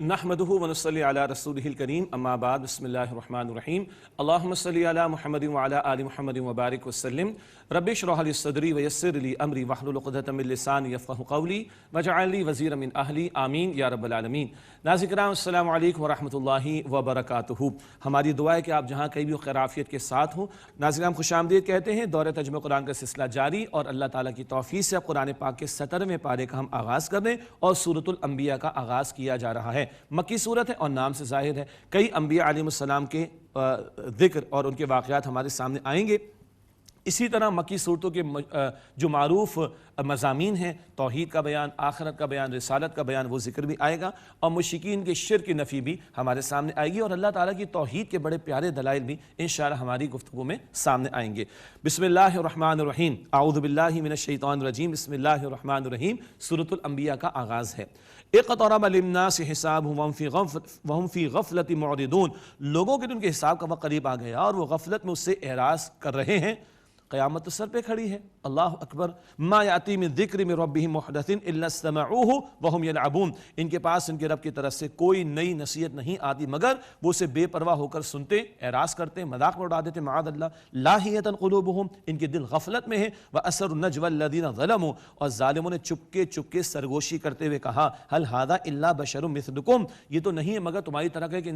نحمده ونصلي على رسوله الكريم اما بعد بسم الله الرحمن الرحيم اللهم صل على محمد وعلى آل محمد وبارك وسلم رب اشرح لي صدري ويسر لي امري واحلل عقدة من لساني يفقهوا قولي واجعل لي وزيرا من اهلي آمین یا رب العالمین۔ ناظرین کرام السلام علیکم ورحمۃ اللہ وبرکاتہ۔ ہماری دعا ہے کہ آپ جہاں کہیں بھی خیر عافیت کے ساتھ ہوں۔ ناظرین ہم خوش آمدید کہتے ہیں، دورہ ترجمہ قرآن کا سلسلہ جاری، اور اللہ تعالیٰ کی توفیق سے اب قرآن پاک کے 17ویں پارے کا ہم آغاز کر رہے ہیں اور سورۃ الانبیاء کا آغاز کیا جا رہا ہے۔ مکی صورت ہے اور نام سے ظاہر ہے کئی انبیاء علیہ السلام کے ذکر اور ان کے واقعات ہمارے سامنے آئیں گے۔ اسی طرح مکی صورتوں کے جو معروف مضامین ہیں، توحید کا بیان، آخرت کا بیان، رسالت کا بیان، وہ ذکر بھی آئے گا، اور مشرکین کے شرک کی نفی بھی ہمارے سامنے آئے گی، اور اللہ تعالیٰ کی توحید کے بڑے پیارے دلائل بھی انشاءاللہ ہماری گفتگو میں سامنے آئیں گے۔ بسم اللہ الرحمن الرحیم، اعوذ باللہ من الشیطان الرجیم، بسم اللہ الرحمن الرحیم۔ سورۃ الانبیاء کا آغاز ہے۔ اقترب للناس حسابهم وهم فی غفلۃ معرضون، لوگوں کے ان کے حساب کا وقت قریب آ گیا اور وہ غفلت میں اس سے اعراض کر رہے ہیں۔ قیامت تو سر پہ کھڑی ہے، اللہ اکبر۔ ما یاتی من ذکر من ربہم محدث الا استمعوہ وہم یلعبون، ان کے پاس ان کے رب کی طرف سے کوئی نئی نصیحت نہیں آتی مگر وہ اسے بے پرواہ ہو کر سنتے، اعراض کرتے، مذاق میں اڑا دیتے، معاذ اللہ۔ لاہیۃ قلوبہم، ان کے دل غفلت میں ہیں۔ واسروا النجوى الذین ظلموا، اور ظالموں نے چپکے چپکے سرگوشی کرتے ہوئے کہا، هل هذا الا بشر مثلکم، یہ تو نہیں ہے مگر تمہاری طرح کا ایک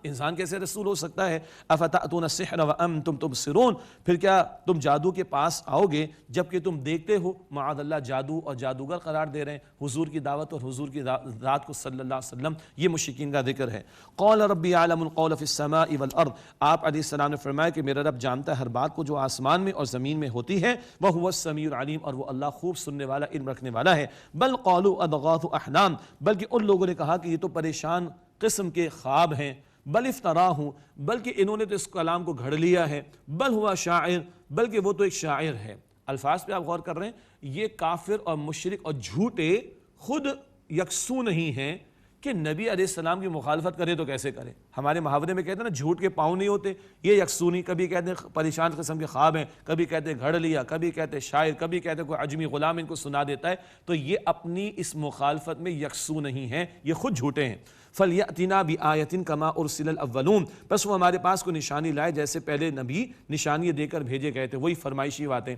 انسان کیسے رسول ہو سکتا ہے؟ افتأتون السحر وانتم تبصرون، پھر کیا تم جادو کے پاس آؤ گے جبکہ تم دیکھتے ہو؟ معاذ اللہ، جادو اور جادوگر قرار دے رہے ہیں حضور کی دعوت اور حضور کی ذات کو صلی اللہ علیہ وسلم۔ یہ مشرکین کا ذکر ہے۔ قال ربی یعلم القول فی السماء والارض، آپ علیہ السلام نے فرمایا کہ میرا رب جانتا ہے ہر بات کو جو آسمان میں اور زمین میں ہوتی ہے، وہو السمیع العلیم، اور وہ اللہ خوب سننے والا، علم رکھنے والا ہے۔ بل قالوا اضغاث احلام، بلکہ ان لوگوں نے کہا کہ یہ تو پریشان قسم کے خواب ہیں۔ بل افتراہ، بلکہ انہوں نے تو اس کلام کو گھڑ لیا ہے۔ بل ہوا شاعر، بلکہ وہ تو ایک شاعر ہے۔ الفاظ پہ آپ غور کر رہے ہیں، یہ کافر اور مشرک اور جھوٹے خود یکسو نہیں ہیں کہ نبی علیہ السلام کی مخالفت کرے تو کیسے کرے۔ ہمارے محاورے میں کہتے ہیں نا، جھوٹ کے پاؤں نہیں ہوتے، یہ یکسو نہیں۔ کبھی کہتے ہیں پریشان قسم کے خواب ہیں، کبھی کہتے ہیں گھڑ لیا، کبھی کہتے ہیں شاعر، کبھی کہتے ہیں کوئی عجمی غلام ان کو سنا دیتا ہے، تو یہ اپنی اس مخالفت میں یکسو نہیں ہیں، یہ خود جھوٹے ہیں۔ فَلْيَأْتِنَا بِآیَةٍ كَمَا أُرْسِلَ الْأَوَّلُونَ، بس وہ ہمارے پاس کوئی نشانی لائے جیسے پہلے نبی نشانی دے کر بھیجے گئے تھے، وہی فرمائشی باتیں۔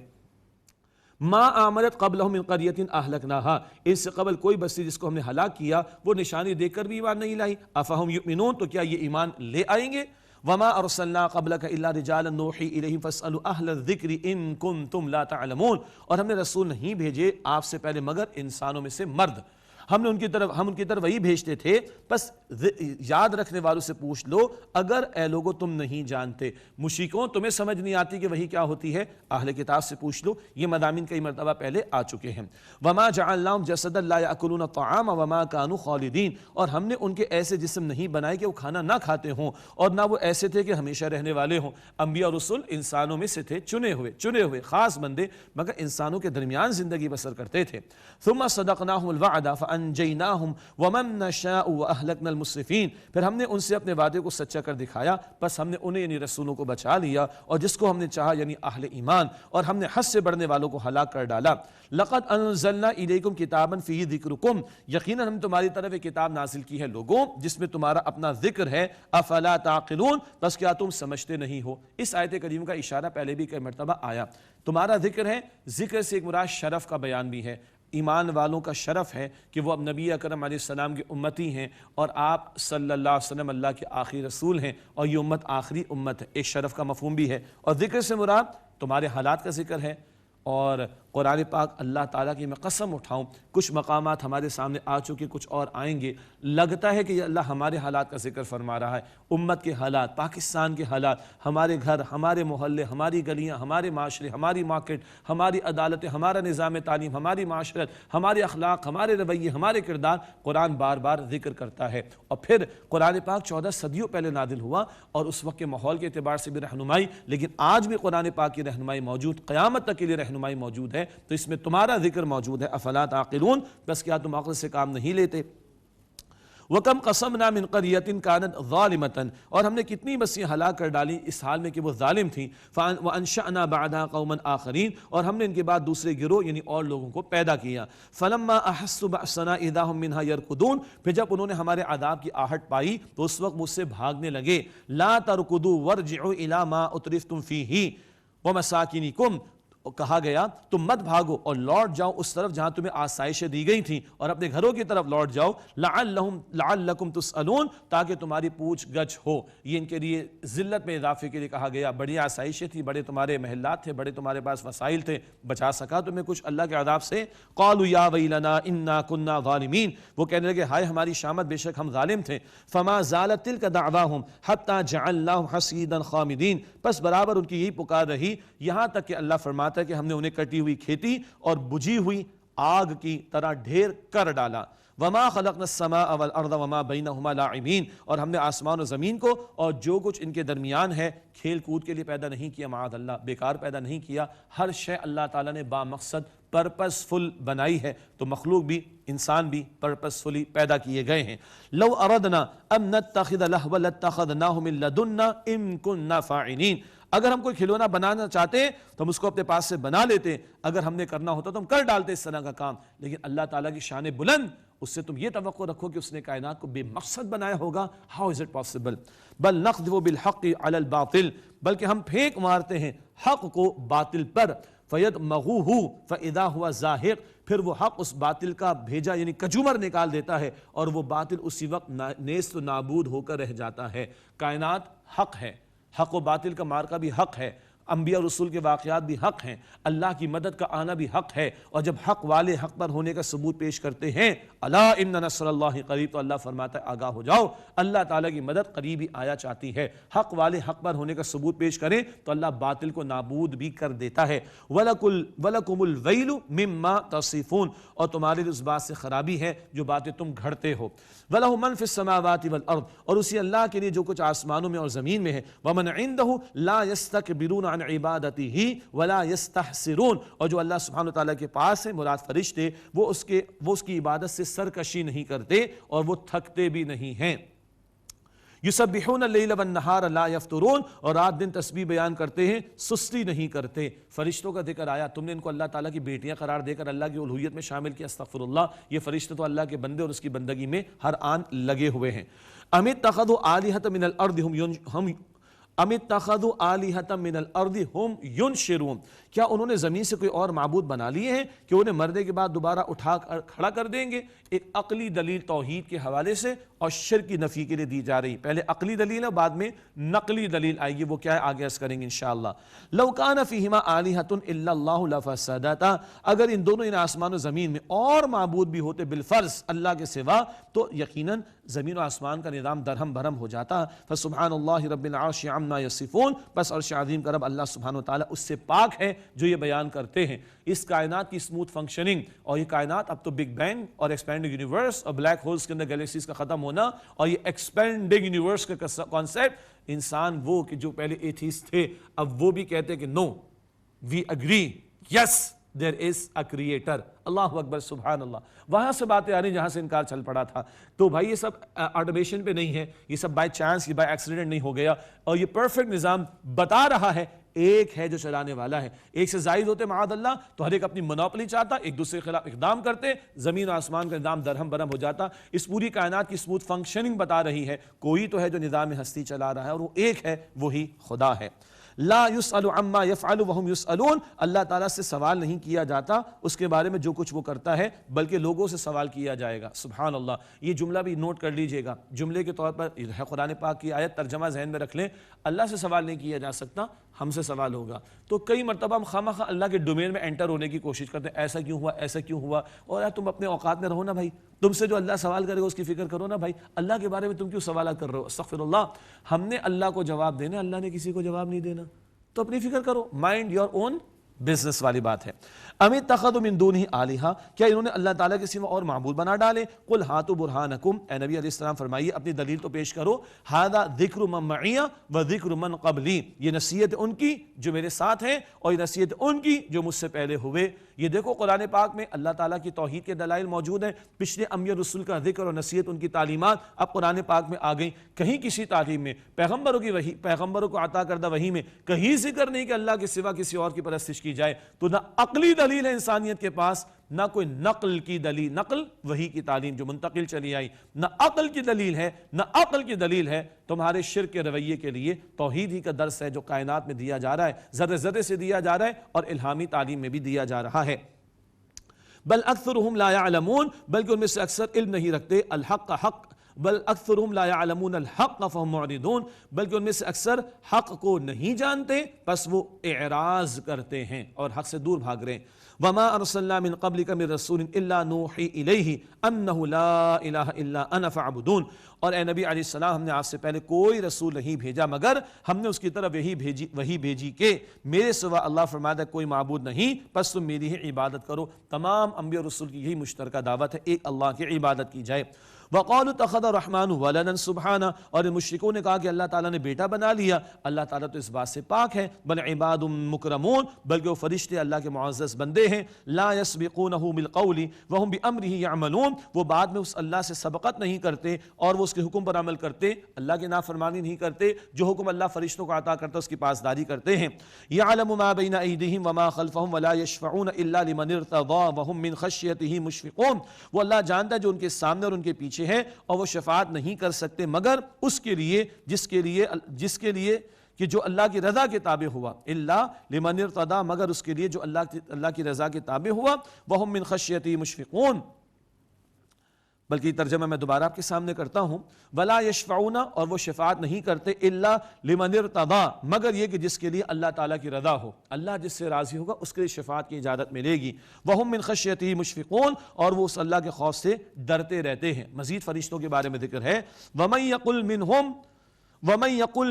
ما آمنت قبلہم من قریۃ اہلکناہا، اس سے قبل کوئی بستی جس کو ہم نے ہلاک کیا وہ نشانی دے کر بھی ایمان نہیں لائی۔ افہم یؤمنون، تو کیا یہ ایمان لے آئیں گے؟ وما ارسلنا قبلک الا رجالا نوحی الیہم فاسألوا اہل الذکر ان کنتم لا تعلمون، اور ہم نے رسول نہیں بھیجے آپ سے پہلے مگر انسانوں میں سے مرد، ہم ان کی طرف وہی بھیجتے تھے، بس یاد رکھنے والوں سے پوچھ لو اگر اے لوگو تم نہیں جانتے۔ مشرکوں تمہیں سمجھ نہیں آتی کہ وہی کیا ہوتی ہے، اہل کتاب سے پوچھ لو۔ یہ مضامین کئی مرتبہ پہلے آ چکے ہیں۔ وما جعلناہم جسدا لا یاکلون الطعام وما کانوا خالدین، اور ہم نے ان کے ایسے جسم نہیں بنائے کہ وہ کھانا نہ کھاتے ہوں، اور نہ وہ ایسے تھے کہ ہمیشہ رہنے والے ہوں۔ انبیاء اور رسول انسانوں میں سے تھے، چنے ہوئے خاص بندے، مگر انسانوں کے درمیان زندگی بسر کرتے تھے۔ ثم صدقناہم الوعد فانجیناہم ومن نشاء واہلکنا المسرفین، پھر ہم نے ان سے اپنے وعدے کو سچا کر دکھایا، بس ہم نے انہیں یعنی رسولوں کو بچا لیا، اور جس کو ہم نے چاہا یعنی اہل ایمان، اور ہم نے حد سے بڑھنے والوں کو ہلاک کر ڈالا۔ لقد انزلنا الیکم کتابا فیہ ذکرکم، یقیناً ہم تمہاری طرف ایک کتاب نازل کی ہے لوگوں جس میں تمہارا اپنا ذکر ہے۔ افلا تعقلون، بس کیا تم سمجھتے نہیں ہو؟ اس آیت کریم کا اشارہ پہلے بھی کئی مرتبہ آیا۔ تمہارا ذکر ہے، ذکر سے ایک مراد شرف کا بیان بھی ہے۔ ایمان والوں کا شرف ہے کہ وہ اب نبی اکرم علیہ السلام کی امتی ہیں، اور آپ صلی اللہ علیہ وسلم اللہ کے آخری رسول ہیں، اور یہ امت آخری امت ہے، ایک شرف کا مفہوم بھی ہے۔ اور ذکر سے مراد تمہارے حالات کا ذکر ہے، اور قرآن پاک اللہ تعالیٰ کی میں قسم اٹھاؤں کچھ مقامات ہمارے سامنے آ چکے، کچھ اور آئیں گے، لگتا ہے کہ یہ اللہ ہمارے حالات کا ذکر فرما رہا ہے، امت کے حالات، پاکستان کے حالات، ہمارے گھر، ہمارے محلے، ہماری گلیاں، ہمارے معاشرے، ہماری مارکیٹ، ہماری عدالتیں، ہمارا نظام تعلیم، ہماری معاشرت، ہمارے اخلاق، ہمارے رویے، ہمارے کردار، قرآن بار بار ذکر کرتا ہے۔ اور پھر قرآن پاک 14 صدیوں پہلے نازل ہوا، اور اس وقت کے ماحول کے اعتبار سے بھی رہنمائی، لیکن آج بھی قرآن پاک کی رہنمائی موجود، قیامت تک کے لیے رہنمائی موجود ہے، تو اس میں تمہارا ذکر موجود ہے۔ افلا تعقلون، بس کیا تم عقل سے کام نہیں لیتے؟ وَكَمْ قَصَمْنَا مِنْ قَرْيَةٍ كَانَتْ ظَالِمَةً، اور ہم نے کتنی بستیاں ہلاک کر ڈالی اس حال میں کہ وہ ظالم تھیں. وَأَنشَأْنَا بَعْدَهَا قَوْمًا آخَرِينَ، اور ہم نے ان کے بعد دوسرے گروہ یعنی اور لوگوں کو پیدا کیا. فَلَمَّا أَحَسُّوا بَأْسَنَا إِذَا هُمْ مِنْهَا يَرْكُضُونَ، پھر جب انہوں نے ہمارے عذاب کی آہٹ پائی تو اس وقت مجھ سے بھاگنے لگے. لَا تَرْكُضُوا وَارْجِعُوا إِلَىٰ مَا أُتْرِفْتُمْ فِيهِ وَمَسَاكِنِكُمْ، کہا گیا تم مت بھاگو اور لوٹ جاؤ اس طرف جہاں تمہیں آسائشیں دی گئی تھیں، اور اپنے گھروں کی طرف لوٹ جاؤ. لعلکم تسألون، تاکہ تمہاری پوچھ گچھ ہو. یہ ان کے لیے ذلت میں اضافے کے لیے کہا گیا. بڑی آسائشیں تھیں، بڑے تمہارے محلات تھے، بڑے تمہارے پاس وسائل تھے، بچا سکا تمہیں کچھ اللہ کے عذاب سے. قالوا یا ویلنا انا کنا ظالمین، وہ کہنے لگے ہائے ہماری شامت، بے شک ہم ظالم تھے. فما زالت تلک دعواہم حتی جعلناہم حصیدا خامدین، پس برابر ان کی یہی پکار رہی یہاں تک کہ اللہ فرماتا ہے کہ ہم نے انہیں کٹی ہوئی کھیتی اور بجھی ہوئی آگ کی طرح ڈھیر کر ڈالا. وما خلقنا السماء والارض وما بینہما لاعبین، اور ہم نے آسمان و زمین کو اور جو کچھ ان کے درمیان ہے کھیل کود کے لیے پیدا نہیں کیا، معاذ اللہ، بیکار پیدا نہیں کیا. ہر شے اللہ تعالیٰ نے بامقصد پرپسفل بنائی ہے، تو مخلوق بھی انسان بھی پرپسفلی پیدا کیے گئے ہیں. لو اردنا ان نتخذ لہوا لاتخذناہ من لدنا ان کننا فاعلین، اگر ہم کوئی کھلونا بنانا چاہتے تو ہم اس کو اپنے پاس سے بنا لیتے، اگر ہم نے کرنا ہوتا تو ہم کر ڈالتے اس طرح کا کام. لیکن اللہ تعالیٰ کی شان بلند، اس سے تم یہ توقع رکھو کہ اس نے کائنات کو بے مقصد بنایا ہوگا. How is it possible? بل نقذف بالحق علی الباطل، بلکہ ہم پھینک مارتے ہیں حق کو باطل پر. فیدمغوہ فاذا ہوا زاہق، پھر وہ حق اس باطل کا بھیجا یعنی کجومر نکال دیتا ہے، اور وہ باطل اسی وقت نیست و نابود ہو کر رہ جاتا ہے. کائنات حق ہے، حق و باطل کا مارکا بھی حق ہے، انبیاء اور رسول کے واقعات بھی حق ہیں، اللہ کی مدد کا آنا بھی حق ہے. اور جب حق والے حق پر ہونے کا ثبوت پیش کرتے ہیں، الا ان نصر اللہ قریب، تو اللہ فرماتا ہے آگاہ ہو جاؤ، اللہ تعالیٰ کی مدد قریب ہی آیا چاہتی ہے. حق والے حق پر ہونے کا ثبوت پیش کریں تو اللہ باطل کو نابود بھی کر دیتا ہے. وَلَكُمُ الْوَيْلُ مِمَّا تَصِفُونَ، اور تمہارے لیے اس بات سے خرابی ہے جو باتیں تم گھڑتے ہو. وَلَهُ مَنْ فِي السَّمَاوَاتِ وَالْأَرْضِ، اور اسی اللہ کے لیے جو کچھ آسمانوں میں اور زمین میں ہے. وَمَنْ عِنْدَهُ لَا يَسْتَكْبِرُونَ عَنْ عِبَادَتِهِ وَلَا يَسْتَحْسِرُونَ، اور جو اللہ سبحانہ وتعالیٰ کے پاس ہے مراد فرشتے، وہ اس کی عبادت سے سرکشی نہیں کرتے اور وہ تھکتے بھی نہیں ہیں. یسبحون اللیل والنہار لا یفترون، اور رات دن تسبیح بیان کرتے ہیں، سستی نہیں کرتے. فرشتوں کا ذکر آیا، تم نے ان کو اللہ تعالیٰ کی بیٹیاں قرار دے کر اللہ کی الوہیت میں شامل کیا. استغفر اللہ، یہ فرشتے تو اللہ کے بندے اور اس کی بندگی میں ہر آن لگے ہوئے ہیں. ام اتخذوا آلہۃ من الارض من الارض ہم ینشرون، کیا انہوں نے زمین سے کوئی اور معبود بنا لیے ہیں کہ انہیں مرنے کے بعد دوبارہ اٹھا کر کھڑا کر دیں گے. ایک عقلی دلیل توحید کے حوالے سے اور شرک کی نفی کے لیے دی جا رہی. پہلے عقلی دلیل ہے، بعد میں نقلی دلیل آئے گی، وہ کیا ہے آگے عرض کریں گے انشاءاللہ. لو کان فیہما آلہۃ الا اللہ لفسدتا، اگر ان دونوں ان آسمان و زمین میں اور معبود بھی ہوتے بالفرض اللہ کے سوا تو یقیناً زمین و آسمان کا نظام درہم بھرم ہو جاتا. فسبحان اللہ رب العرش عما یصفون، بس عرش عظیم کا رب اللہ سبحانہ وتعالی اس سے پاک ہے جو یہ بیان کرتے ہیں. اس کائنات کی اسموتھ فنکشننگ، اور یہ کائنات اب تو بگ بینگ اور ایکسپینڈنگ یونیورس اور بلیک ہولز کے اندر گیلیکسیز کا ختم ہونا اور یہ ایکسپینڈنگ یونیورس کا کانسیپٹ، انسان وہ کہ جو پہلے ایتھیسٹ تھے اب وہ بھی کہتے ہیں کہ نو we agree, yes there is a creator. اللہ اکبر، سبحان اللہ. وہاں سے باتیں آ رہی جہاں سے انکار چل پڑا تھا. تو بھائی یہ سب آٹومیشن پہ نہیں ہے، یہ سب بائی چانس، یہ بائی ایکسیڈنٹ نہیں ہو گیا، اور یہ پرفیکٹ نظام بتا رہا ہے ایک ہے جو چلانے والا ہے. ایک سے زائد ہوتے معاذ اللہ تو ہر ایک اپنی منوپلی چاہتا، ایک دوسرے کے خلاف اقدام کرتے، زمین و آسمان کا نظام درہم برہم ہو جاتا. اس پوری کائنات کی اسموتھ فنکشننگ بتا رہی ہے کوئی تو ہے جو نظام ہستی چلا رہا ہے، اور وہ ایک ہے، وہی خدا ہے. لا يسأل عما يفعل وهم يسألون، اللہ تعالیٰ سے سوال نہیں کیا جاتا اس کے بارے میں جو کچھ وہ کرتا ہے، بلکہ لوگوں سے سوال کیا جائے گا. سبحان اللہ. یہ جملہ بھی نوٹ کر لیجئے گا، جملے کے طور پر ہے قرآن پاک کی آیت، ترجمہ ذہن میں رکھ لیں. اللہ سے سوال نہیں کیا جا سکتا، ہم سے سوال ہوگا. تو کئی مرتبہ ہم خواہ اللہ کے ڈومین میں انٹر ہونے کی کوشش کرتے ہیں، ایسا کیوں ہوا، ایسا کیوں ہوا. اور یار تم اپنے اوقات میں رہو نا بھائی، تم سے جو اللہ سوال کرے گا اس کی فکر کرو نا بھائی. اللہ کے بارے میں تم کیوں سوالات کر رہے ہو؟ استغفر اللہ. ہم نے اللہ کو جواب دینا، اللہ نے کسی کو جواب نہیں دینا، تو اپنی فکر کرو. مائنڈ یور اون بزنس والی بات ہے. ام اتخذوا من دونہ آلہہ، کیا انہوں نے اللہ تعالیٰ کے سوا اور معبود بنا ڈالے. قل ہاتوا برہانکم، اے نبی علیہ السلام فرمائیے اپنی دلیل تو پیش کرو. ھذا ذکر من معی و ذکر من قبلی، یہ نصیحت ان کی جو میرے ساتھ ہیں اور یہ نصیحت ان کی جو مجھ سے پہلے ہوئے. یہ دیکھو قرآن پاک میں اللہ تعالیٰ کی توحید کے دلائل موجود ہیں، پچھلے انبیاء رسول کا ذکر اور نصیحت، ان کی تعلیمات اب قرآن پاک میں آ گئیں۔ کہیں کسی تعلیم میں پیغمبروں کی وحی، پیغمبروں کو عطا کردہ وحی میں کہیں ذکر نہیں کہ اللہ کے سوا کسی اور کی پرستش کی جائے۔ تو نہ عقلی دلیل ہے انسانیت کے پاس، نہ کوئی نقل کی دلیل، نقل وحی کی تعلیم جو منتقل چلی آئی، نہ عقل کی دلیل ہے، نہ عقل کی دلیل ہے تمہارے شرک کے رویے کے لیے۔ توحید ہی کا درس ہے جو کائنات میں دیا جا رہا ہے، ذرے ذرے سے دیا جا رہا ہے اور الہامی تعلیم میں بھی دیا جا رہا ہے۔ بل اکثرهم لا يعلمون، بلکہ ان میں سے اکثر علم نہیں رکھتے، الحق حق، بل اکثرهم لا يعلمون الحق فهم معرضون، بلکہ ان میں سے اکثر حق کو نہیں جانتے پس وہ اعراض کرتے ہیں اور حق سے دور بھاگ رہے ہیں۔ وما ارسلنا من قبلك من رسول الا نوحي اليه انه لا اله الا انا فاعبدون، اور اے نبی علیہ السلام ہم نے آپ سے پہلے کوئی رسول نہیں بھیجا مگر ہم نے اس کی طرف وہی بھیجی کہ میرے سوا اللہ فرماتا ہے کوئی معبود نہیں پس تم میری ہی عبادت کرو۔ تمام انبیاء اور رسول کی یہی مشترکہ دعوت ہے، ایک اللہ کی عبادت کی جائے۔ وقالوا اتخذ الرحمن ولدا سبحانہ، اور مشرکوں نے کہا کہ اللہ تعالیٰ نے بیٹا بنا لیا، اللہ تعالیٰ تو اس بات سے پاک ہے۔ بل عباد مکرمون، بلکہ وہ فرشتے اللہ کے معزز بندے ہیں۔ لا يسبقونہ بالقول وهم بامرہ یعملون، وہ بعد میں اس اللہ سے سبقت نہیں کرتے اور وہ اس کے حکم پر عمل کرتے، اللہ کی نافرمانی نہیں کرتے، جو حکم اللہ فرشتوں کو عطا کرتا ہے اس کی پاسداری کرتے ہیں۔ یعلم ما بین ایدیہم وما خلفہم ولا یشفعون الا لمن ارتضی وهم من خشیتہ مشفقون، وہ اللہ جانتا ہے جو ان کے سامنے اور ان کے پیچھے ہے، اور وہ شفاعت نہیں کر سکتے مگر اس کے لیے جس کے لیے کہ جو اللہ کی رضا کے تابع ہوا، الا لمن ارتضی، مگر اس کے لیے جو اللہ کی رضا کے تابع ہوا، وهم من خشیتہ مشفقون۔ بلکہ یہ ترجمہ میں دوبارہ آپ کے سامنے کرتا ہوں، ولا یشفعون، اور وہ شفاعت نہیں کرتے، الا لمن ارتضی، مگر یہ کہ جس کے لیے اللہ تعالیٰ کی رضا ہو، اللہ جس سے راضی ہوگا اس کے لیے شفاعت کی اجازت ملے گی۔ وهم من خشیتہ مشفقون، اور وہ اس اللہ کے خوف سے ڈرتے رہتے ہیں۔ مزید فرشتوں کے بارے میں ذکر ہے، ومن یقل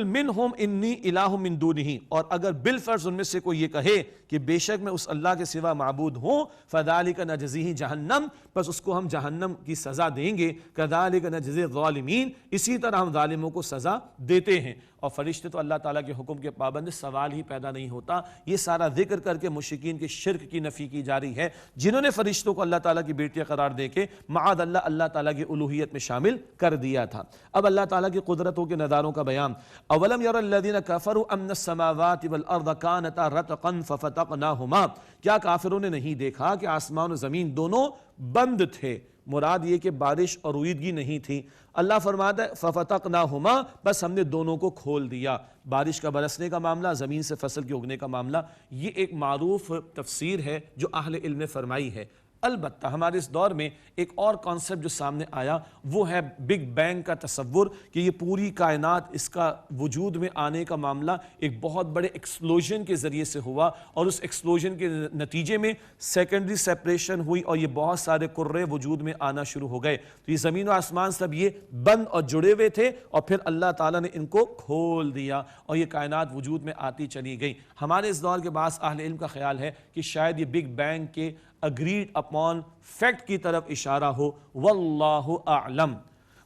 منہم انی الہ من دونہ، اور اگر بالفرض ان میں سے کوئی یہ کہے کہ بے شک میں اس اللہ کے سوا معبود ہوں، فذالک نجزیہ جہنم، پس اس کو ہم جہنم کی سزا دیں گے، کذالک نجزی الظالمین، اسی طرح ہم ظالموں کو سزا دیتے ہیں۔ اور فرشتے تو اللہ تعالیٰ کے حکم کے پابند، سوال ہی پیدا نہیں ہوتا۔ یہ سارا ذکر کر کے مشرکین کے شرک کی نفی کی جا رہی ہے، جنہوں نے فرشتوں کو اللہ تعالیٰ کی بیٹیاں قرار دے کے معاذ اللہ تعالیٰ کی الوہیت میں شامل کر دیا تھا۔ اب اللہ تعالیٰ کی قدرتوں کے نظاروں کا بیان۔ اولم یر الذین کفروا ان السماوات والارض کانتا رتقا ففتقناہما، کیا کافروں نے نہیں دیکھا کہ آسمان و زمین دونوں بند تھے؟ مراد یہ کہ بارش اور رویدگی نہیں تھی۔ اللہ فرماتا ہے ففتقناہما، بس ہم نے دونوں کو کھول دیا۔ بارش کا برسنے کا معاملہ، زمین سے فصل کے اگنے کا معاملہ، یہ ایک معروف تفسیر ہے جو اہل علم نے فرمائی ہے۔ البتہ ہمارے اس دور میں ایک اور کانسیپٹ جو سامنے آیا وہ ہے بگ بینگ کا تصور، کہ یہ پوری کائنات، اس کا وجود میں آنے کا معاملہ ایک بہت بڑے ایکسپلوژن کے ذریعے سے ہوا، اور اس ایکسپلوژن کے نتیجے میں سیکنڈری سیپریشن ہوئی اور یہ بہت سارے قرے وجود میں آنا شروع ہو گئے۔ تو یہ زمین و آسمان سب یہ بند اور جڑے ہوئے تھے، اور پھر اللہ تعالیٰ نے ان کو کھول دیا اور یہ کائنات وجود میں آتی چلی گئی۔ ہمارے اس دور کے بعض اہل علم کا خیال ہے کہ شاید یہ بگ بینگ کے agreed upon فیکٹ کی طرف اشارہ ہو، واللہ اعلم۔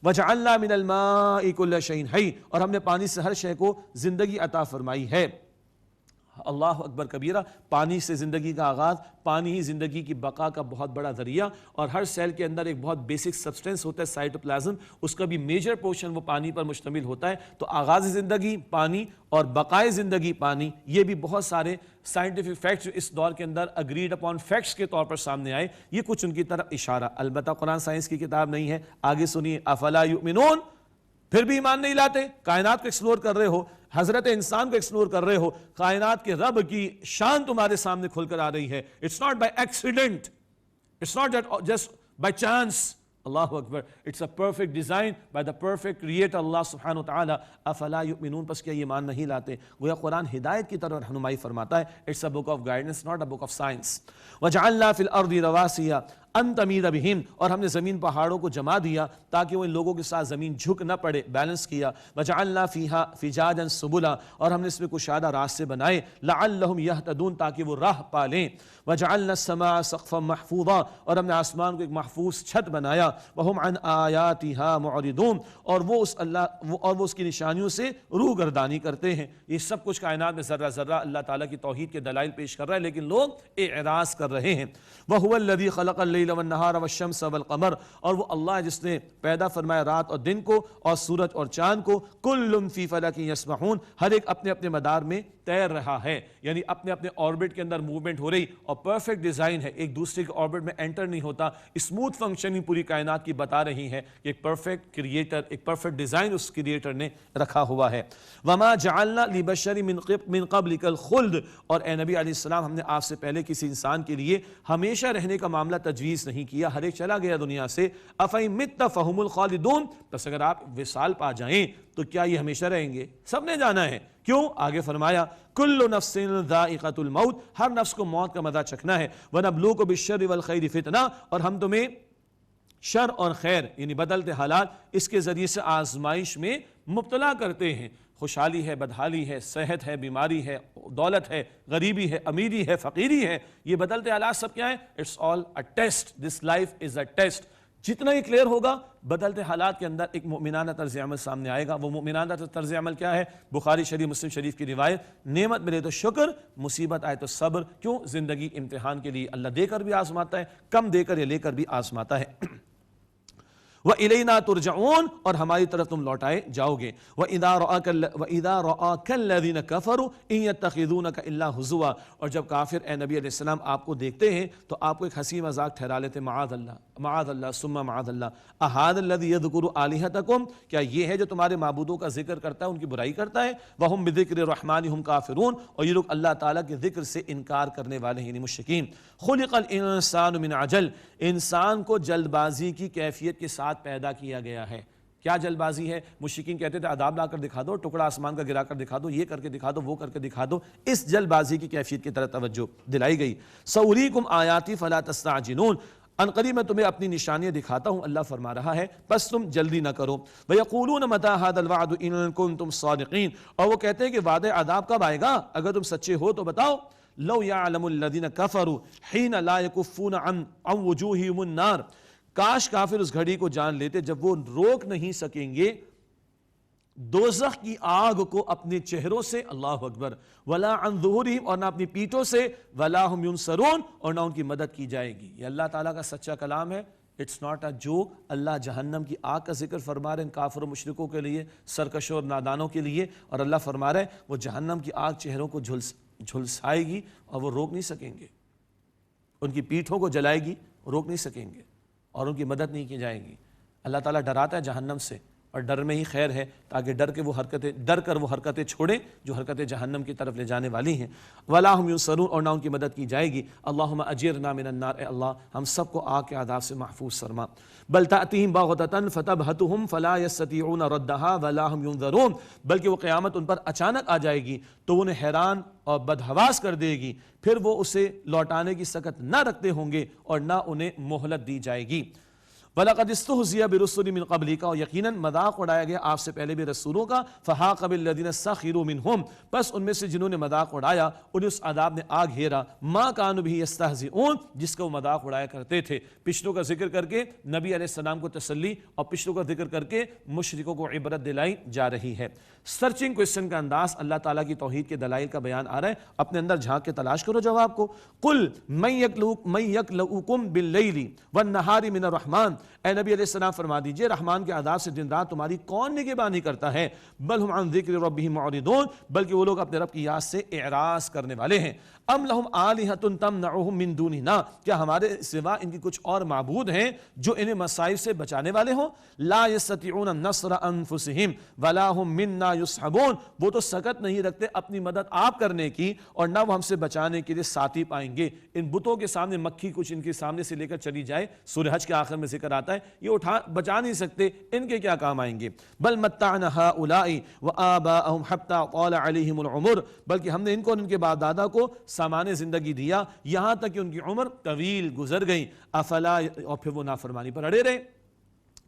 وجعلنا من الماء كل شيء حي، اور ہم نے پانی سے ہر شے کو زندگی عطا فرمائی ہے۔ اللہ اکبر کبیرہ، پانی سے زندگی کا آغاز، پانی ہی زندگی کی بقا کا بہت بڑا ذریعہ، اور ہر سیل کے اندر ایک بہت بیسک سبسٹنس ہوتا ہے سائٹوپلازم، اس کا بھی میجر پورشن وہ پانی پر مشتمل ہوتا ہے۔ تو آغاز زندگی پانی اور بقائے زندگی پانی، یہ بھی بہت سارے سائنٹیفک فیکٹس جو اس دور کے اندر اگریڈ اپون فیکٹس کے طور پر سامنے آئے، یہ کچھ ان کی طرف اشارہ۔ البتہ قرآن سائنس کی کتاب نہیں ہے، آگے سنیے، افلا یؤمنون، پھر بھی ایمان نہیں لاتے؟ کائنات کو ایکسپلور کر رہے ہو، حضرت انسان کو ایکسپلور کر رہے ہو، کائنات کے رب کی شان تمہارے سامنے کھل کر آ رہی ہے۔ It's not by accident, it's not just by chance. Allah Akbar, it's a perfect design by the perfect creator اللہ سبحانہ وتعالی۔ افلا یؤمنون، پس کیا ایمان نہیں لاتے؟ گویا قرآن ہدایت کی طرف رہنمائی فرماتا ہے۔ It's a book of guidance, not a book of science۔ وجعلنا فی الارض رواسیا ان تمید بہم، اور ہم نے زمین پہاڑوں کو جما دیا تاکہ وہ ان لوگوں کے ساتھ زمین جھک نہ پڑے، بیلنس کیا، وجعلنا فیہا فجاجا سبلا، اور ہم نے اس میں کشادہ راستے بنائے، لعلہم یہتدون تاکہ وہ راہ پالیں، وجعلنا السماء سقفا محفوظا، اور ہم نے آسمان کو ایک محفوظ چھت بنایا، وہم عن آیاتہا معرضون، اور وہ اس کی نشانیوں سے روح گردانی کرتے ہیں۔ یہ سب کچھ کائنات میں ذرہ ذرہ اللہ تعالیٰ کی توحید کے دلائل پیش کر رہا ہے، لیکن لوگ اعراض کر رہے ہیں۔ وَهُوَ الَّذِي خَلَقَ اللَّيْلَ وَالنَّهَارَ وَالشَّمْسَ وَالْقَمَرَ، اور وہ اللہ ہے جس نے پیدا فرمایا رات اور دن کو اور سورج اور چاند کو، كُلٌّ فِي فَلَكٍ يَسْبَحُونَ، ہر ایک اپنے اپنے مدار میں تیر رہا ہے، یعنی اپنے اپنے آربٹ کے اندر موومنٹ ہو رہی، اور پرفیکٹ ڈیزائن ہے، ایک دوسرے کے آربٹ میں انٹر نہیں ہوتا، اسموتھ فنکشننگ پوری کائنات کی بتا رہی ہے کہ ایک پرفیکٹ کریٹر، ایک پرفیکٹ ڈیزائن اس کریٹر نے رکھا ہوا ہے۔ وَمَا جَعَلْنَا لِبَشَرٍ مِّن قَبْلِكَ الْخُلْدَ، اور اے نبی علیہ السلام ہم نے آپ سے پہلے کسی انسان کے لیے ہمیشہ رہنے کا معاملہ تجویز نہیں کیا، ہر ایک چلا گیا دنیا سے۔ أَفَإِن مِتَّ فَهُمُ الْخَالِدُونَ، بس اگر آپ وصال پا جائیں تو کیا یہ ہمیشہ رہیں گے؟ سب نے جانا ہے، کیوں؟ آگے فرمایا كُلُّ نَفْسٍ ذَائِقَةُ الْمَوْتِ، ہر نفس کو موت کا مزہ چکھنا ہے، وَنَبْلُوكُم بِالشَّرِّ وَالْخَيْرِ فِتْنَةً، اور ہم تمہیں شر اور خیر یعنی بدلتے حالات اس کے ذریعے سے آزمائش میں مبتلا کرتے ہیں۔ خوشحالی ہے، بدحالی ہے، صحت ہے، بیماری ہے، دولت ہے، غریبی ہے، امیری ہے، فقیری ہے، یہ بدلتے حالات سب کیا ہیں؟ It's all a test, this life is a test. جتنا یہ کلیئر ہوگا بدلتے حالات کے اندر ایک مومنانہ طرز عمل سامنے آئے گا۔ وہ مومنانہ طرز عمل کیا ہے؟ بخاری شریف، مسلم شریف کی روایت، نعمت ملے تو شکر، مصیبت آئے تو صبر۔ کیوں؟ زندگی امتحان کے لیے اللہ دے کر بھی آزماتا ہے، کم دے کر یا لے کر بھی آزماتا ہے۔ وَإِلَيْنَا تُرْجَعُونَ، اور ہماری طرف تم لوٹائے جاؤ گے۔ وَإِذَا رَآكَ الَّذِينَ كَفَرُوا إِن يَتَّخِذُونَكَ إِلَّا هُزُوًا، اور جب کافر اے نبی علیہ السلام آپ کو دیکھتے ہیں تو آپ کو ایک ہنسی مذاق ٹھہرا لیتے، معاذ اللہ ثم معاذ اللہ، أَهَذَا الَّذِي يَذْكُرُ آلِهَتَكُمْ، کیا یہ ہے جو تمہارے معبودوں کا ذکر کرتا ہے، ان کی برائی کرتا ہے؟ وَهُمْ بِذِكْرِ الرَّحْمَنِ هُمْ كَافِرُونَ، اور یہ لوگ اللہ تعالیٰ کے ذکر سے انکار کرنے والے ہیں، یعنی مشرکین۔ خُلِقَ الْإِنسَانُ مِنْ عَجَلٍ، انسان کو جلد بازی کی کیفیت کے ساتھ پیدا کیا گیا ہے۔ کیا جلد بازی ہے؟ مشرکین کہتے تھے عذاب لا کر دکھا دو، ٹکڑا آسمان کا گرا کر دکھا دو، یہ کر کے دکھا دو، وہ کر کے دکھا دو، اس جلد بازی کی کیفیت کی طرف توجہ دلائی گئی۔ سَأُرِيكُمْ آيَاتِي فَلَا تَسْتَعْجِلُونَ، عنقریب میں تمہیں اپنی نشانیاں دکھاتا ہوں، اللہ فرما رہا ہے، بس تم جلدی نہ کرو۔ وَيَقُولُونَ مَتَىٰ هَٰذَا الْوَعْدُ إِن كُنتُمْ صَادِقِينَ، اور وہ کہتے ہیں کہ وعدہ عذاب کب آئے گا؟ اگر تم سچے ہو تو بتاؤ۔ لَوْ يَعْلَمُ الَّذِينَ كَفَرُوا حِينَ لَا يَكُفُّونَ عَنْ وُجُوهِهِمُ النَّارِ، کاش کافر اس گھڑی کو جان لیتے جب وہ روک نہیں سکیں گے دوزخ کی آگ کو اپنے چہروں سے، اللہ اکبر، ولا عن ظہورہم، اور نہ اپنی پیٹھوں سے، ولا ہم ینصرون، اور نہ ان کی مدد کی جائے گی۔ یہ اللہ تعالیٰ کا سچا کلام ہے، اٹس ناٹ اے جوک۔ اللہ جہنم کی آگ کا ذکر فرما رہے ہیں ان کافر و مشرکوں کے لیے، سرکشوں اور نادانوں کے لیے، اور اللہ فرما رہے ہیں وہ جہنم کی آگ چہروں کو جھلسائے گی اور وہ روک نہیں سکیں گے، ان کی پیٹھوں کو جلائے گی، روک نہیں سکیں گے، اور ان کی مدد نہیں کی جائے گی۔ اللہ تعالیٰ ڈراتا ہے جہنم سے، اور ڈر میں ہی خیر ہے، تاکہ ڈر کر وہ حرکتیں چھوڑیں جو حرکتیں جہنم کی طرف لے جانے والی ہیں۔ وَلَا هُمْ يُنصَرُونَ، اور نہ ان کی مدد کی جائے گی۔ اللہم اجرنا من النار، اے اللہ ہم سب کو آگ کے عذاب سے محفوظ فرما۔ بل تأتیہم بغتۃ فتبہتہم فلا یستطیعون ردہا ولا ہم ینظرون، بلکہ وہ قیامت ان پر اچانک آ جائے گی تو انہیں حیران اور بدحواس کر دے گی، پھر وہ اسے لوٹانے کی سکت نہ رکھتے ہوں گے اور نہ انہیں مہلت دی جائے گی۔ وَلَقَدِ اسْتُهْزِئَ بِرُسُلٍ مِّن قَبْلِكَ، اور یقیناً مذاق اڑایا گیا آپ سے پہلے بھی رسولوں کا، فَحَاقَ بِالَّذِينَ سَخِرُوا مِنْهُمْ، بس ان میں سے جنہوں نے مذاق اڑایا انہیں اس عذاب نے آ گھیرا، مَا كَانُوا بِهِ يَسْتَهْزِئُونَ، جس کا وہ مذاق اڑایا کرتے تھے۔ پچھلوں کا ذکر کر کے نبی علیہ السلام کو تسلی اور پچھلوں کا ذکر کر کے مشرکوں کو عبرت دلائی جا رہی ہے۔ سرچنگ کوئسچن کا انداز، اللہ تعالیٰ کی توحید کے دلائل کا بیان آ رہا ہے، اپنے اندر جھانک کے تلاش کرو جواب کو۔ قُلْ مَن يَكْلَؤُكُمْ بِاللَّيْلِ وَالنَّهَارِ مِنَ الرَّحْمَٰنِ، اے نبی علیہ السلام فرما دیجئے رحمان کے عذاب سے دن رات تمہاری کون نگہبانی کرتا ہے؟ بل ہم عن ذکر ربہم معرضون، بلکہ وہ لوگ اپنے رب کی یاد سے اعراض کرنے والے ہیں۔ ام لہم آلہۃ تمنعہم من دوننا، کیا ہمارے سوا ان کی کچھ اور معبود ہیں جو انہیں مصائب سے بچانے والے ہوں؟ لا یستطیعون نصر انفسہم ولا ہم منا یصحبون، وہ تو سکت نہیں رکھتے اپنی مدد آپ کرنے کی اور نہ وہ ہم سے بچانے کے لیے ساتھی پائیں گے۔ ان بتوں کے سامنے مکھی کچھ ان کے سامنے سے لے کر چلی جائے، سورہ حج کے آخر میں ذکر آتا ہے یہ بچا نہیں سکتے، ان کے کیا کام آئیں گے. بل متعنا هؤلاء وآباءهم حتى طال عليهم العمر، بلکہ ہم نے ان کو اور ان کے باپ دادا کو سامان زندگی دیا یہاں تک کہ ان کی عمر طویل گزر گئی. افلا، اور پھر وہ نافرمانی پر اڑے رہے.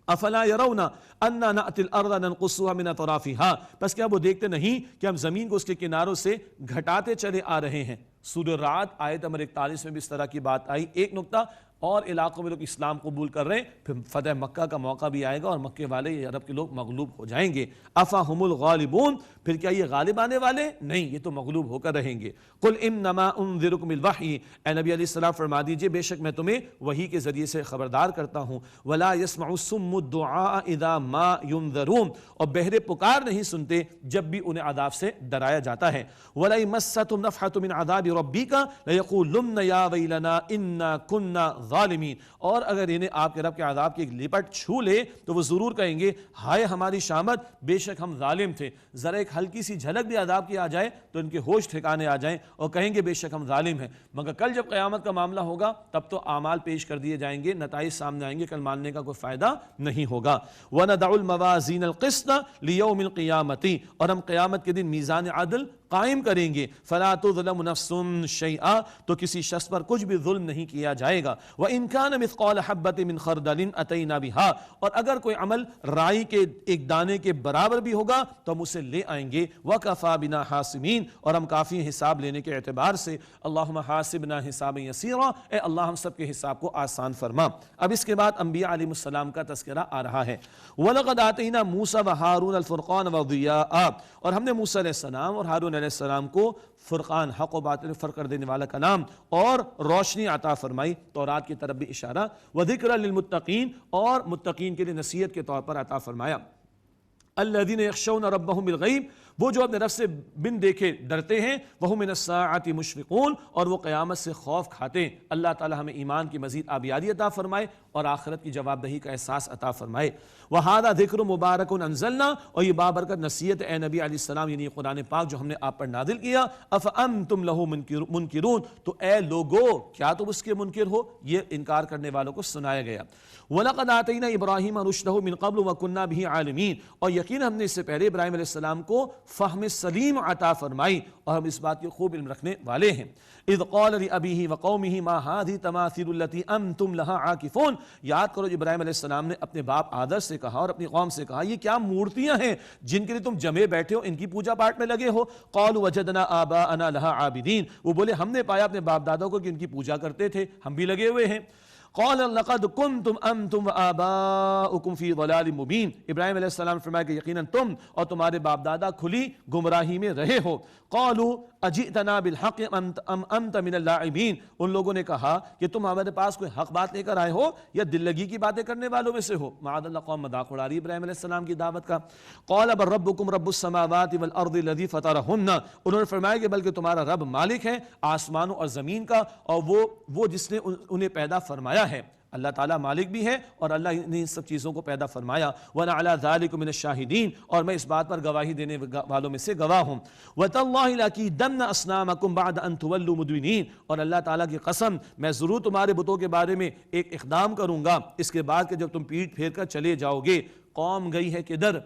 افلا يرون انا ناتي الارض ننقصها من اطرافها، بس کیا وہ دیکھتے نہیں کہ ہم زمین کو اس کے کناروں سے گھٹاتے چلے آ رہے ہیں. سورہ الرعد آیت نمبر 41 میں بھی اس طرح کی بات آئی. ایک نقطہ، اور علاقوں میں لوگ اسلام قبول کر رہے ہیں، پھر فتح مکہ کا موقع بھی آئے گا اور مکے والے عرب کے لوگ مغلوب ہو جائیں گے. افہم الغالبون، پھر کیا یہ غالب آنے والے؟ نہیں، یہ تو مغلوب ہو کر رہیں گے. قل انما انذرکم بالوحی، اے نبی علیہ السلام فرما دیجئے بے شک میں تمہیں وحی کے ذریعے سے خبردار کرتا ہوں. ولا يسمع الصم الدعاء اذا ما ينذرون، اور بہرے پکار نہیں سنتے جب بھی انہیں عذاب سے ڈرایا جاتا ہے. ولا يمسهم نفحة من عذاب ربك ليقولن يا ويلنا انا كنا ظالمین، اور اگر انہیں آپ کے رب کے عذاب کی ایک لپٹ چھو لے تو وہ ضرور کہیں گے ہائے ہماری شامت، بے شک ہم ظالم تھے. ذرا ایک ہلکی سی جھلک بھی عذاب کی آ جائے تو ان کے ہوش ٹھکانے آ جائیں اور کہیں گے بے شک ہم ظالم ہیں. مگر کل جب قیامت کا معاملہ ہوگا تب تو اعمال پیش کر دیے جائیں گے، نتائج سامنے آئیں گے، کل ماننے کا کوئی فائدہ نہیں ہوگا. وَنَدَعُ الْمَوَازِينَ الْقِسْطَ لِيَوْمِ الْقِيَامَةِ، اور ہم قیامت کے دن میزان عدل قائم کریں گے. فَلَا تُظْلَمُ نَفْسٌ شَيْئًا، تو کسی شخص پر کچھ بھی ظلم نہیں کیا جائے گا. وَإِنْ كَانَ مِثْقَالَ حَبَّةٍ مِّنْ خَرْدَلٍ أَتَيْنَا بِهَا، اور اگر کوئی عمل رائی کے ایک دانے کے برابر بھی ہوگا تو ہم اسے لے آئیں گے. وَكَفَى بِنَا حَاسِبِينَ، اور ہم کافی حساب لینے کے اعتبار سے. اللہم حاسبنا حسابا یسیرا، اے اللہ ہم سب کے حساب کو آسان فرما. اب اس کے بعد انبیاء علیہ السلام کا تذکرہ آ رہا ہے. وَلَقَدْ آتَيْنَا مُوسَى وَهَارُونَ الْفُرْقَانَ وَضِيَاءً، اور ہم نے موسیٰ علیہ السلام اور ہارون علیہ السلام کو فرقان، حق و باطل فرق کر دینے والا کلام اور روشنی عطا فرمائی. تورات کی طرف بھی اشارہ. وَذِكْرًا لِلْمُتَّقِينَ، اور متقین کے لیے نصیحت کے طور پر عطا فرمایا. الذین یخشون ربهم بالغیب، وہ جو اپنے رب سے بن دیکھے ڈرتے ہیں. وہم من الساعۃ مشفقون، اور وہ قیامت سے خوف کھاتے ہیں. اللہ تعالی ہمیں ایمان کی مزید آبیاری عطا فرمائے اور آخرت کی جواب دہی کا احساس عطا فرمائے. وہذا ذکر مبارک انزلنا، اور یہ بابرکت نصیحت اے نبی علیہ السلام یعنی قرآن پاک جو ہم نے آپ پر نازل کیا. افانتم لہ منکرون، تو اے لوگو کیا تم اس کے منکر ہو؟ یہ انکار کرنے والوں کو سنایا گیا. وَلَقَدْ آتَيْنَا إِبْرَاهِيمَ رُشْدَهُ مِنْ قَبْلُ وَكُنَّا بِهِ عَالِمِينَ، اور یقین ہم نے اس سے پہلے ابراہیم علیہ السلام کو فہم سلیم عطا فرمائی اور ہم اس بات کی خوب علم رکھنے والے ہیں. اذ قال لأبیہ وقومہ ما هذه التماثیل التي انتم لها عاکفون، یاد کرو ابراہیم علیہ السلام نے اپنے باپ آدر سے کہا اور اپنی قوم سے کہا یہ کیا مورتیاں ہیں جن کے لیے تم جمے بیٹھے ہو، ان کی پوجا پاٹ میں لگے ہو. قالوا وجدنا آباءنا لها عابدین، وہ بولے ہم نے پایا اپنے باپ دادوں کو کہ ان کی پوجا کرتے تھے، ہم بھی لگے ہوئے ہیں. قال لقد كنتم انتم وآباؤكم في ضلال مبين، ابراہیم علیہ السلام فرمایا کہ یقیناً تم اور تمہارے باپ دادا کھلی گمراہی میں رہے ہو. قالوا اجئتنا بالحق ام انت من اللاعبین، ان لوگوں نے کہا کہ تم ہمارے پاس کوئی حق بات لے کر آئے ہو یا دل لگی کی باتیں کرنے والوں میں سے ہو. معاذ اللہ، قوم مذاق اڑا رہی ابراہیم علیہ السلام کی دعوت کا. قال بل ربكم رب السماوات والارض الذي فطرهن، انہوں نے فرمایا کہ بلکہ تمہارا رب مالک ہے آسمانوں اور زمین کا، اور وہ جس نے انہیں پیدا فرمایا ہے. اللہ تعالیٰ مالک بھی ہے اور اللہ نے ان سب چیزوں کو پیدا فرمایا. وَأَنَا عَلَىٰ ذَلِكُم مِّنَ الشَّاهِدِينَ، اور میں اس بات پر گواہی دینے والوں میں سے گواہ ہوں. وَتَاللَّهِ لَأَكِيدَنَّ أَصْنَامَكُمْ بَعْدَ أَن تُوَلُّوا مُدْبِرِينَ، اور اللہ تعالیٰ کی قسم میں ضرور تمہارے بتوں کے بارے میں ایک اقدام کروں گا اس کے بعد کہ جب تم پیٹ پھیر کر چلے جاؤ گے. قوم گئی ہے کدھر؟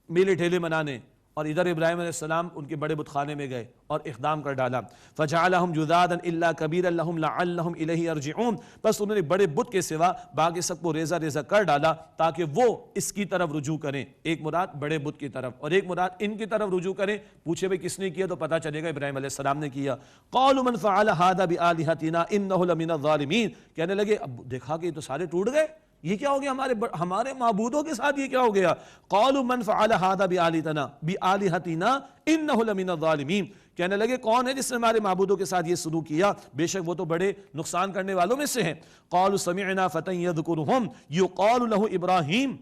میلے ٹھیلے منانے، اور ادھر ابراہیم علیہ السلام ان کے بڑے بت خانے میں گئے اور اقدام کر ڈالا. فَجَعَلَهُمْ جُذَاذًا إِلَّا كَبِيرًا لَهُمْ لَعَلَّهُمْ إِلَيْهِ يَرْجِعُونَ، بس انہوں نے بڑے بت کے سوا باقی سب کو ریزہ ریزہ کر ڈالا تاکہ وہ اس کی طرف رجوع کریں. ایک مراد بڑے بت کی طرف اور ایک مراد ان کی طرف رجوع کریں. پوچھے بھئی کس نے کیا تو پتہ چلے گا ابراہیم علیہ السلام نے کیا. قَالُوا مَنْ فَعَلَ هَذَا بِآلِهَتِنَا إِنَّهُ لَمِنَ الظَّالِمِينَ، کہنے لگے اب دیکھا کہ یہ تو سارے ٹوٹ گئے، یہ کیا ہو گیا ہمارے معبودوں کے ساتھ، یہ کیا ہو گیا. قالوا من فعل هذا بآلهتنا انه لمن الظالمین، کہنے لگے کون ہے جس نے ہمارے معبودوں کے ساتھ یہ سلوک کیا، بے شک وہ تو بڑے نقصان کرنے والوں میں سے ہیں. قالوا سمعنا فتى يذكرهم يقال له ابراہیم،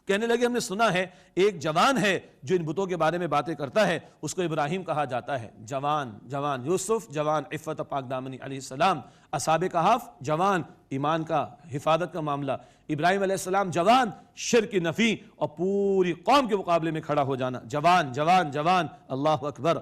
کہنے لگے ہم نے سنا ہے ایک جوان ہے جو ان بتوں کے بارے میں باتیں کرتا ہے اس کو ابراہیم کہا جاتا ہے۔ جوان یوسف، جوان عفت پاک دامنی علیہ السلام، اصحاب کہف جوان ایمان کا حفاظت کا معاملہ، ابراہیم علیہ السلام جوان شرک کی نفی اور پوری قوم کے مقابلے میں کھڑا ہو جانا، جوان جوان جوان، اللہ اکبر۔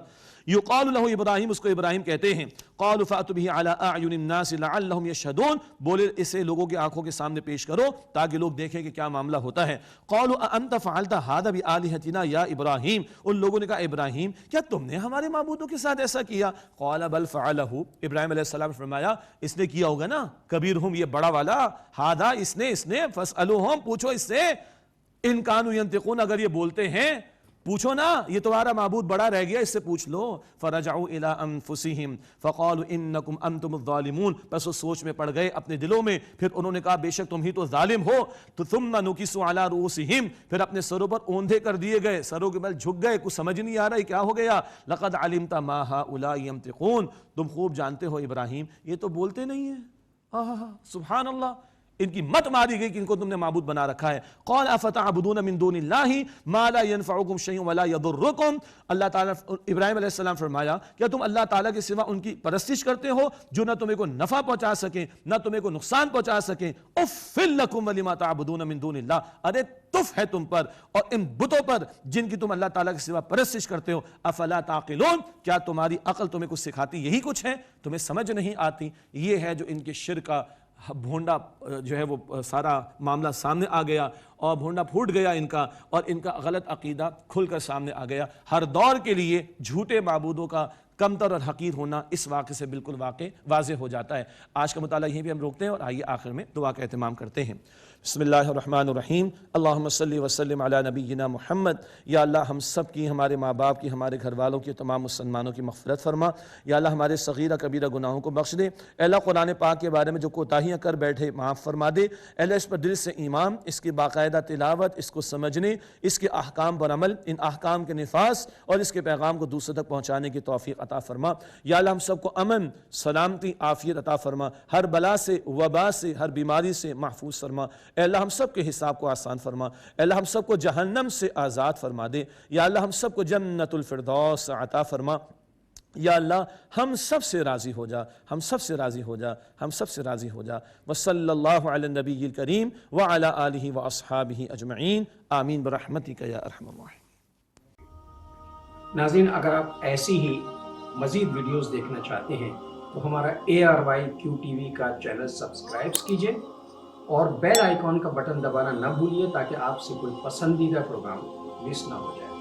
یقال لہ ابراہیم، اس کو ابراہیم کہتے ہیں۔ قالوا فأتوا به على اعین الناس لعلهم يشهدون، بولے اسے لوگوں کی آنکھوں کے سامنے پیش کرو تاکہ لوگ دیکھیں کہ کیا معاملہ ہوتا ہے۔ قالوا أأنت فعلت هذا بآلهتنا یا ابراہیم، ان لوگوں نے کہا ابراہیم کیا تم نے ہمارے معبودوں کے ساتھ ایسا کیا؟ قال بل فعلہ، ابراہیم علیہ السلام نے فرمایا اس نے کیا ہوگا نا، کبیرہم یہ بڑا والا، ہذا اس نے فاسألوہم پوچھو اس سے، ان کانوا ینطقون اگر یہ بولتے ہیں پوچھو نا، یہ تمہارا معبود بڑا رہ گیا اس سے پوچھ لو۔ فرجعوا الى انفسهم فقالوا انکم انتم الظالمون، پس وہ سوچ میں پڑ گئے اپنے دلوں میں، پھر انہوں نے کہا بے شک تم ہی تو ظالم ہو۔ تو ثم نکسوا على رؤوسهم، پھر اپنے سروں پر اوندھے کر دیے گئے، سروں کے بل جھک گئے، کچھ سمجھ نہیں آ رہا کیا ہو گیا۔ لقد علمت ما هؤلاء ينطقون، تم خوب جانتے ہو ابراہیم یہ تو بولتے نہیں ہیں۔ سبحان اللہ، ان کی مت ماری گئی کہ ان کو تم نے معبود بنا رکھا ہے۔ قال افتعبدون من دون اللہ ما لا ينفعكم شيء ولا يضركم، اللہ تعالیٰ ابراہیم علیہ السلام فرمایا کیا تم اللہ تعالیٰ کے سوا ان کی پرستش کرتے ہو جو نہ تمہیں کو نفع پہنچا سکیں نہ تمہیں کو نقصان پہنچا سکیں؟ اف لکم ولما تعبدون من دون اللہ، ارے تف ہے تم پر اور ان بتوں پر جن کی تم اللہ تعالیٰ کے سوا پرستش کرتے ہو۔ افلا تعقلون، کیا تمہاری عقل تمہیں کچھ سکھاتی یہی کچھ ہے، تمہیں سمجھ نہیں آتی؟ یہ ہے جو ان کے شرک کا بھونڈا جو ہے وہ سارا معاملہ سامنے آ گیا اور بھونڈا پھوٹ گیا ان کا، اور ان کا غلط عقیدہ کھل کر سامنے آ گیا۔ ہر دور کے لیے جھوٹے معبودوں کا کمتر اور حقیر ہونا اس واقعے سے بالکل واضح ہو جاتا ہے۔ آج کا مطالعہ یہیں بھی ہم روکتے ہیں اور آئیے آخر میں دعا کا اہتمام کرتے ہیں۔ بسم اللہ الرحمن الرحیم، اللہم صلی وسلم علی نبینا محمد۔ یا اللہ ہم سب کی، ہمارے ماں باپ کی، ہمارے گھر والوں کی، تمام مسلمانوں کی مغفرت فرما۔ یا اللہ ہمارے صغیرہ کبیرہ گناہوں کو بخش دے۔ اے اللہ قرآن پاک کے بارے میں جو کوتاہیاں کر بیٹھے معاف فرما دے۔ اے اللہ اس پر دل سے ایمان، اس کی باقاعدہ تلاوت، اس کو سمجھنے، اس کے احکام پر عمل، ان احکام کے نفاذ اور اس کے پیغام کو دوسروں تک پہنچانے کی توفیق عطا فرما۔ یا اللہ ہم سب کو امن، سلامتی، عافیت عطا فرما، ہر بلا سے، وبا سے، ہر بیماری سے محفوظ فرما۔ اے اللہ ہم سب کے حساب کو آسان فرما۔ اے اللہ ہم سب کو جہنم سے آزاد فرما دے۔ یا اللہ ہم سب کو جنت الفردوس عطا فرما۔ یا اللہ ہم سب سے راضی ہو جا، ہم سب سے راضی ہو جا، ہم سب سے راضی ہو جا۔ وصلی اللہ علی النبی الکریم وعلی آلہ واصحابہ اجمعین، آمین برحمتک یا ارحم الراحمین۔ ناظرین اگر آپ ایسی ہی مزید ویڈیوز دیکھنا چاہتے ہیں تو ہمارا ARYQTV کا چینل سبسکرائب کیجئے اور بیل آئیکن کا بٹن دبانا نہ بھولیے تاکہ آپ سے کوئی پسندیدہ پروگرام مس نہ ہو جائے۔